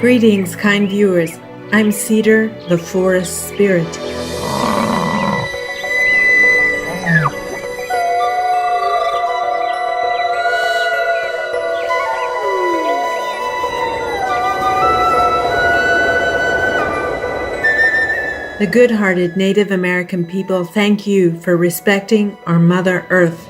Greetings, kind viewers. I'm Cedar, the forest spirit. The good-hearted Native American people thank you for respecting our Mother Earth.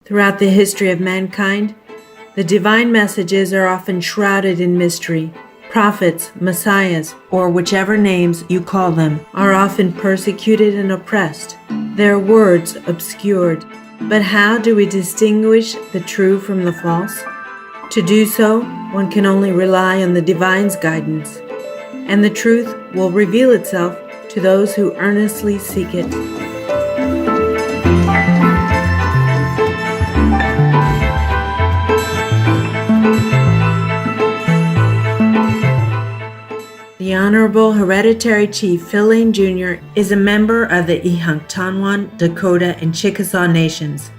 Throughout the history of mankind, the divine messages are often shrouded in mystery. Prophets, messiahs, or whichever names you call them, are often persecuted and oppressed, their words obscured. But how do we distinguish the true from the false? To do so, one can only rely on the divine's guidance, and the truth will reveal itself to those who earnestly seek it. The Honorable Hereditary Chief Phil Lane Jr. is a member of the Ihanktonwan, Dakota, and Chickasaw nations.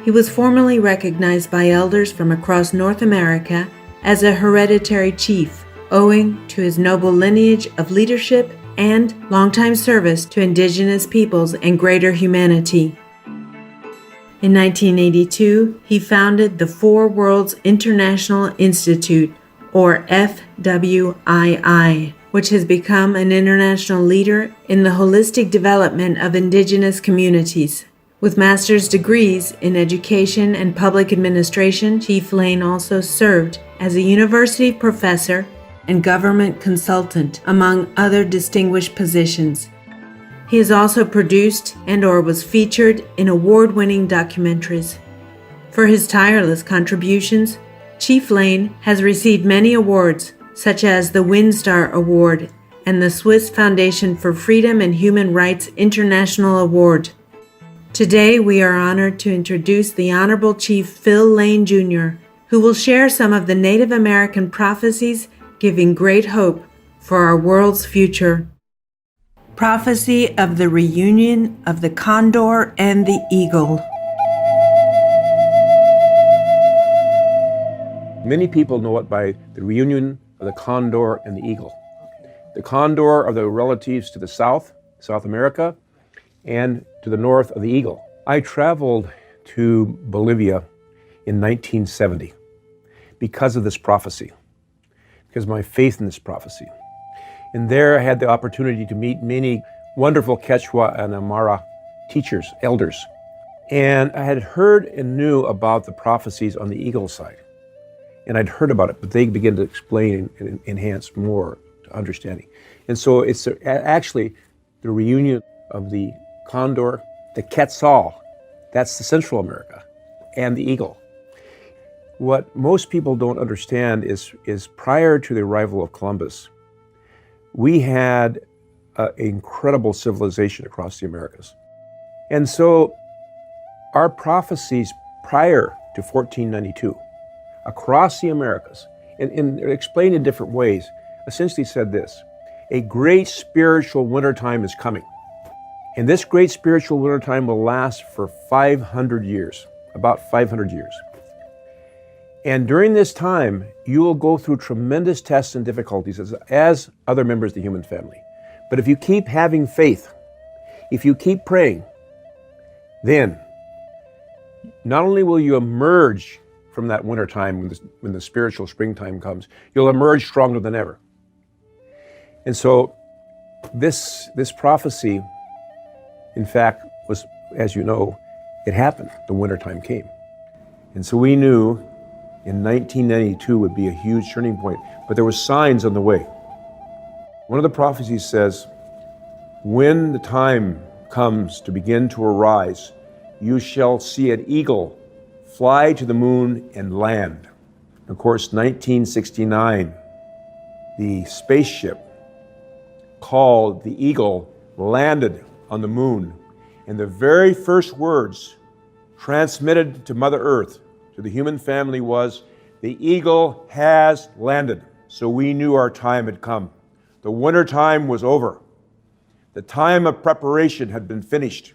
He was formally recognized by elders from across North America as a hereditary chief, owing to his noble lineage of leadership and longtime service to indigenous peoples and greater humanity. In 1982, he founded the Four Worlds International Institute, or FWII, which has become an international leader in the holistic development of indigenous communities. With master's degrees in education and public administration, Chief Lane also served as a university professor and government consultant, among other distinguished positions. He has also produced and/or was featured in award-winning documentaries. For his tireless contributions, Chief Lane has received many awards, such as the WinStar Award and the Swiss Foundation for Freedom and Human Rights International Award. Today, we are honored to introduce the Honorable Chief Phil Lane Jr., who will share some of the Native American prophecies giving great hope for our world's future. Prophecy of the Reunion of the Condor and the Eagle. Many people know it by the reunion of the condor and the eagle. The condor are the relatives to the south, South America, and to the north of the eagle. I traveled to Bolivia in 1970 because of this prophecy, because of my faith in this prophecy. And there I had the opportunity to meet many wonderful Quechua and Aymara teachers, elders. And I had heard and knew about the prophecies on the eagle side. And I'd heard about it, but they began to explain and enhance more to understanding. And so it's actually the reunion of the condor, the quetzal, that's the Central America, and the eagle. What most people don't understand is prior to the arrival of Columbus, we had an incredible civilization across the Americas. And so our prophecies prior to 1492 across the Americas, and explained in different ways, essentially said this: a great spiritual wintertime is coming. And this great spiritual wintertime will last for 500 years, about 500 years. And during this time, you will go through tremendous tests and difficulties as other members of the human family. But if you keep having faith, if you keep praying, then not only will you emerge from that winter time when the spiritual springtime comes, you'll emerge stronger than ever. And so this prophecy, in fact, was, as you know, it happened. The winter time came. And so we knew in 1992 would be a huge turning point, but there were signs on the way. One of the prophecies says When the time comes to begin to arise, you shall see an eagle fly to the moon and land. Of course, 1969, the spaceship called the Eagle landed on the moon, and the very first words transmitted to Mother Earth, to the human family, was, "The Eagle has landed." So we knew our time had come. The winter time was over. The time of preparation had been finished,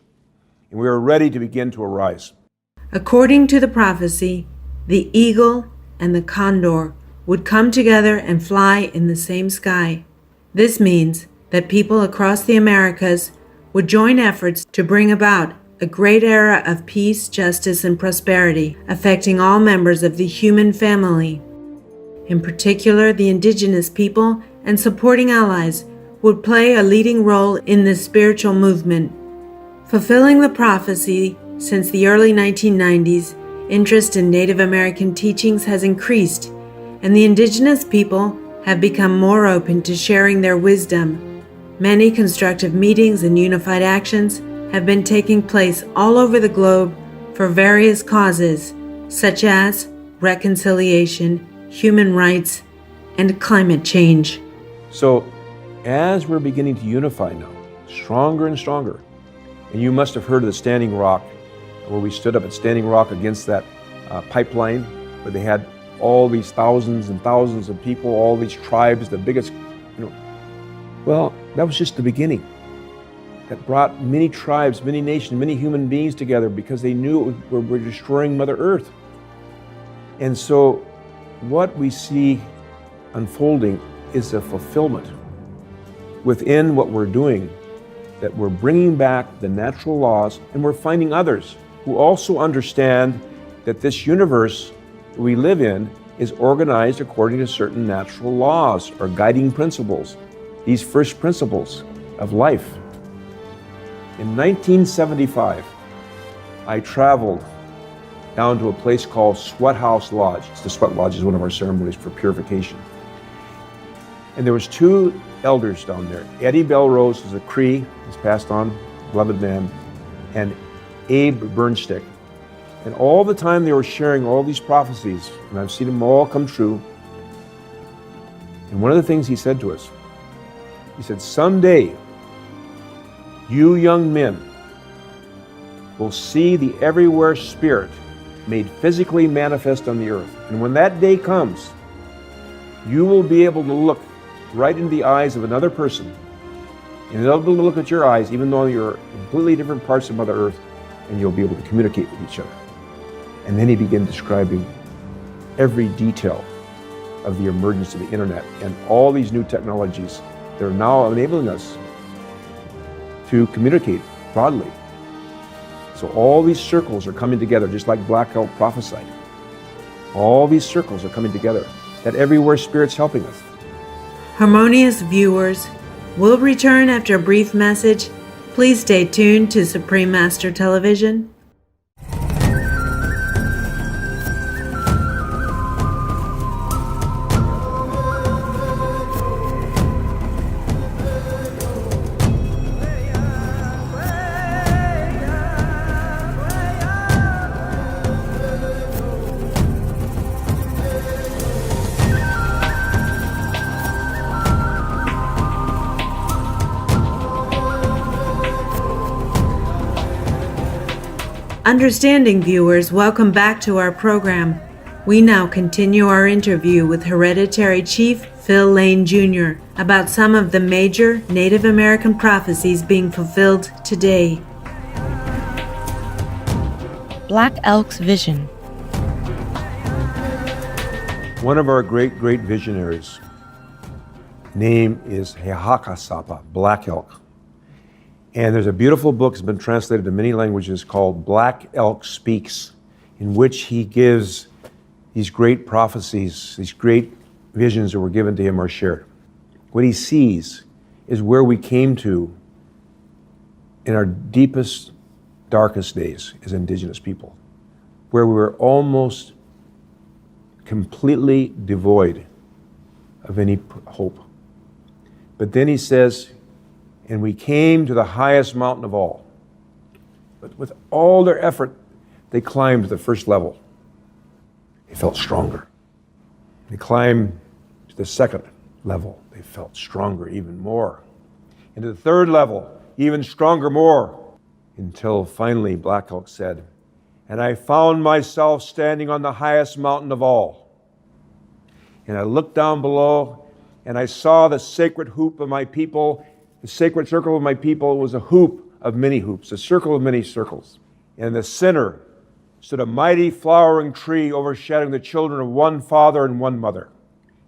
and we were ready to begin to arise. According to the prophecy, the eagle and the condor would come together and fly in the same sky. This means that people across the Americas would join efforts to bring about a great era of peace, justice, and prosperity, affecting all members of the human family. In particular, the indigenous people and supporting allies would play a leading role in this spiritual movement. Fulfilling the prophecy, since the early 1990s, interest in Native American teachings has increased, and the indigenous people have become more open to sharing their wisdom. Many constructive meetings and unified actions have been taking place all over the globe for various causes, such as reconciliation, human rights, and climate change. So, as we're beginning to unify now, stronger and stronger, and you must have heard of the Standing Rock, where we stood up at Standing Rock against that pipeline, where they had all these thousands and thousands of people, all these tribes, the biggest, well, that was just the beginning. That brought many tribes, many nations, many human beings together because they knew we were destroying Mother Earth. And so what we see unfolding is a fulfillment within what we're doing, that we're bringing back the natural laws, and we're finding others who also understand that this universe we live in is organized according to certain natural laws or guiding principles, these first principles of life. In 1975, I traveled down to a place called Sweat House Lodge. The Sweat Lodge is one of our ceremonies for purification. And there was two elders down there. Eddie Belrose was a Cree, he's passed on, beloved man, and Abe Bernstick. And all the time they were sharing all these prophecies, and I've seen them all come true. And one of the things he said to us, he said, someday, you young men will see the everywhere spirit made physically manifest on the earth. And when that day comes, you will be able to look right into the eyes of another person, and they'll be able to look at your eyes, even though you're in completely different parts of Mother Earth, and you'll be able to communicate with each other. And then he began describing every detail of the emergence of the internet and all these new technologies that are now enabling us to communicate broadly. So all these circles are coming together, just like Black Elk prophesied. All these circles are coming together. That everywhere spirit's helping us. Harmonious viewers, we'll return after a brief message. Please stay tuned to Supreme Master Television. Understanding viewers, welcome back to our program. We now continue our interview with Hereditary Chief Phil Lane Jr. about some of the major Native American prophecies being fulfilled today. Black Elk's Vision. One of our great visionaries' name is Hehakasapa, Black Elk. And there's a beautiful book that's been translated to many languages called Black Elk Speaks, in which he gives these great prophecies, these great visions that were given to him or shared. What he sees is where we came to in our deepest, darkest days as indigenous people, where we were almost completely devoid of any hope. But then he says, And we came to the highest mountain of all. But with all their effort, they climbed to the first level. They felt stronger. They climbed to the second level. They felt stronger even more. And to the third level, even stronger more. Until finally Black Elk said, "And I found myself standing on the highest mountain of all. And I looked down below, and I saw the sacred hoop of my people. The sacred circle of my people was a hoop of many hoops, a circle of many circles. And in the center stood a mighty flowering tree overshadowing the children of one father and one mother."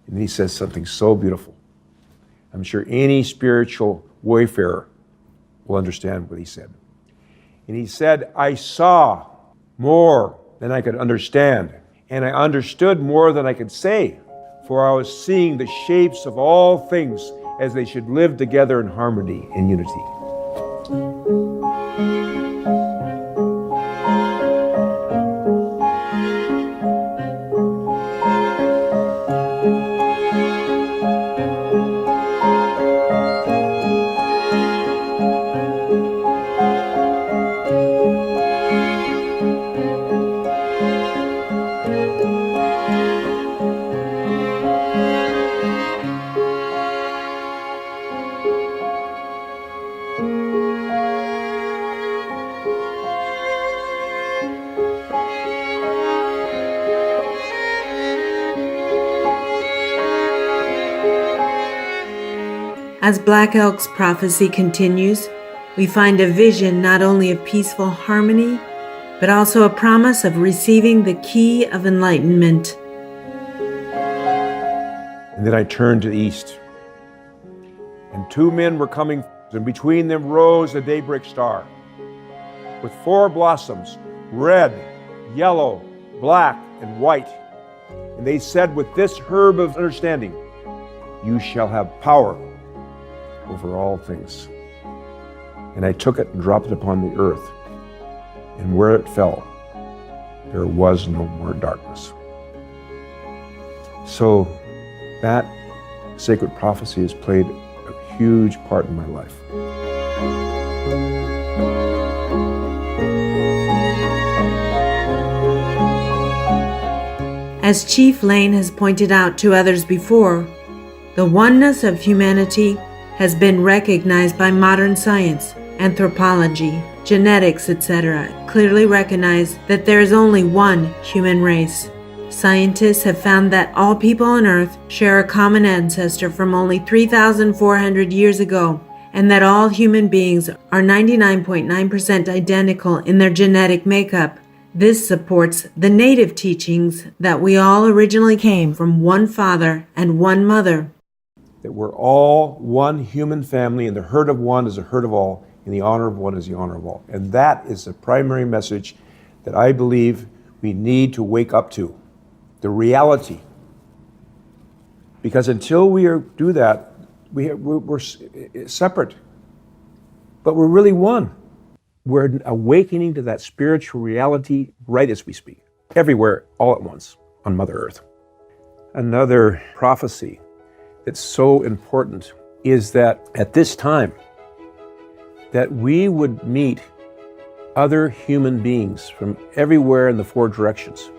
And he says something so beautiful. I'm sure any spiritual wayfarer will understand what he said. And he said, "I saw more than I could understand, and I understood more than I could say, for I was seeing the shapes of all things as they should live together in harmony and unity." As Black Elk's prophecy continues, we find a vision not only of peaceful harmony, but also a promise of receiving the key of enlightenment. And then I turned to the east, and two men were coming, and between them rose a daybreak star, with four blossoms, red, yellow, black, and white. And they said, "With this herb of understanding, you shall have power over all things." And I took it and dropped it upon the earth, and where it fell, there was no more darkness. So that sacred prophecy has played a huge part in my life. As Chief Lane has pointed out to others before, the oneness of humanity has been recognized by modern science, anthropology, genetics, etc. Clearly recognize that there is only one human race. Scientists have found that all people on Earth share a common ancestor from only 3,400 years ago, and that all human beings are 99.9% identical in their genetic makeup. This supports the native teachings that we all originally came from one father and one mother. That we're all one human family, and the hurt of one is the hurt of all, and the honor of one is the honor of all. And that is the primary message that I believe we need to wake up to, the reality. Because until we do that, we're separate, but we're really one. We're awakening to that spiritual reality right as we speak, everywhere, all at once, on Mother Earth. Another prophecy that's so important is that at this time, that we would meet other human beings from everywhere in the four directions.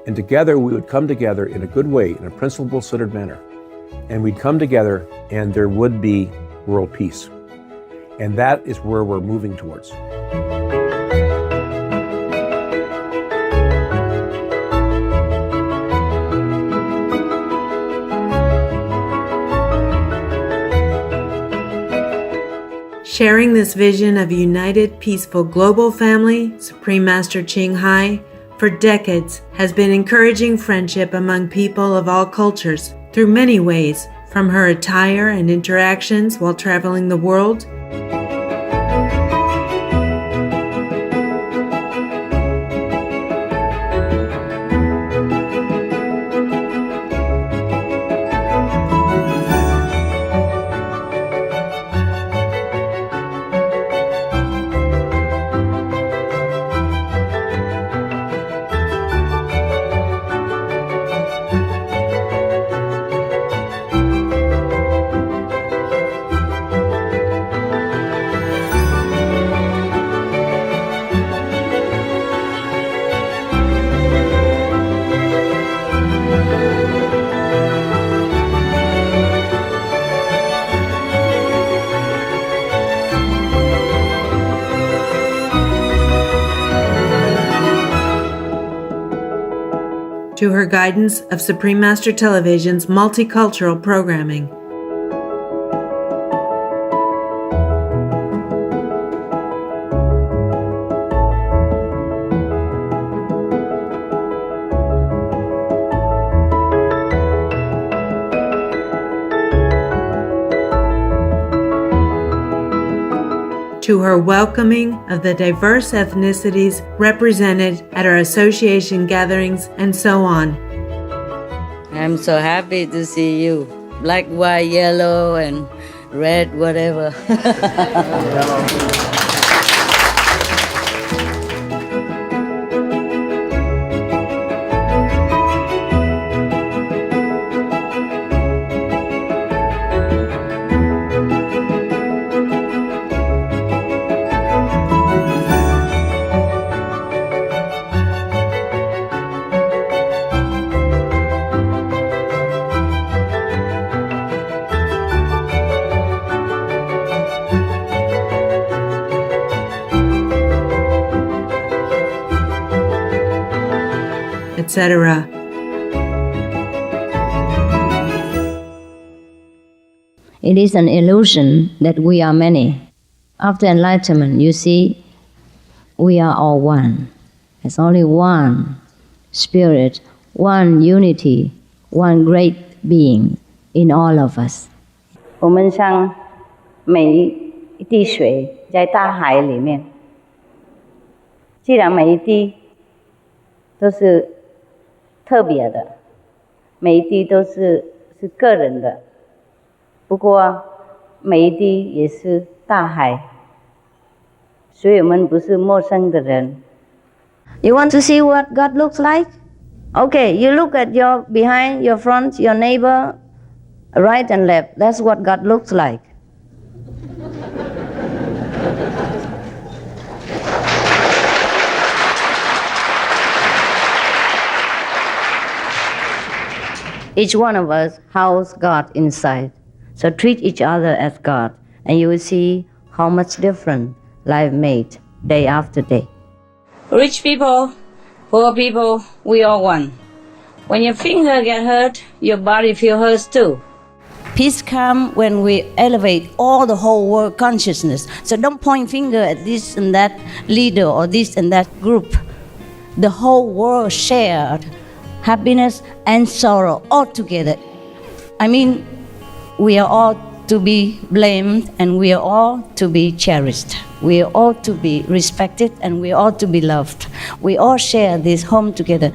And together we would come together in a good way, in a principle-centered manner. And we'd come together and there would be world peace. And that is where we're moving towards. Sharing this vision of a united, peaceful global family, Supreme Master Ching Hai, for decades has been encouraging friendship among people of all cultures through many ways, from her attire and interactions while traveling the world, to her guidance of Supreme Master Television's multicultural programming. To her welcoming of the diverse ethnicities represented at our association gatherings and so on. I'm so happy to see you. Black, white, yellow, and red, whatever. Etc. It is an illusion that we are many. After enlightenment, you see, we are all one. There's only one spirit, one unity, one great being in all of us. 我们像每一滴水在大海里面，既然每一滴都是特别的，每一滴都是个人的，不过每一滴也是大海，所以我们不是陌生的人。You want to see what God looks like? Okay, you look at your behind, your front, your neighbor, right and left. That's what God looks like. Each one of us house God inside. So treat each other as God, and you will see how much different life made day after day. Rich people, poor people, we all one. When your finger get hurt, your body feel hurt too. Peace comes when we elevate all the whole world consciousness. So don't point finger at this and that leader or this and that group. The whole world shared happiness and sorrow all together. I mean, we are all to be blamed and we are all to be cherished. We are all to be respected and we are all to be loved. We all share this home together.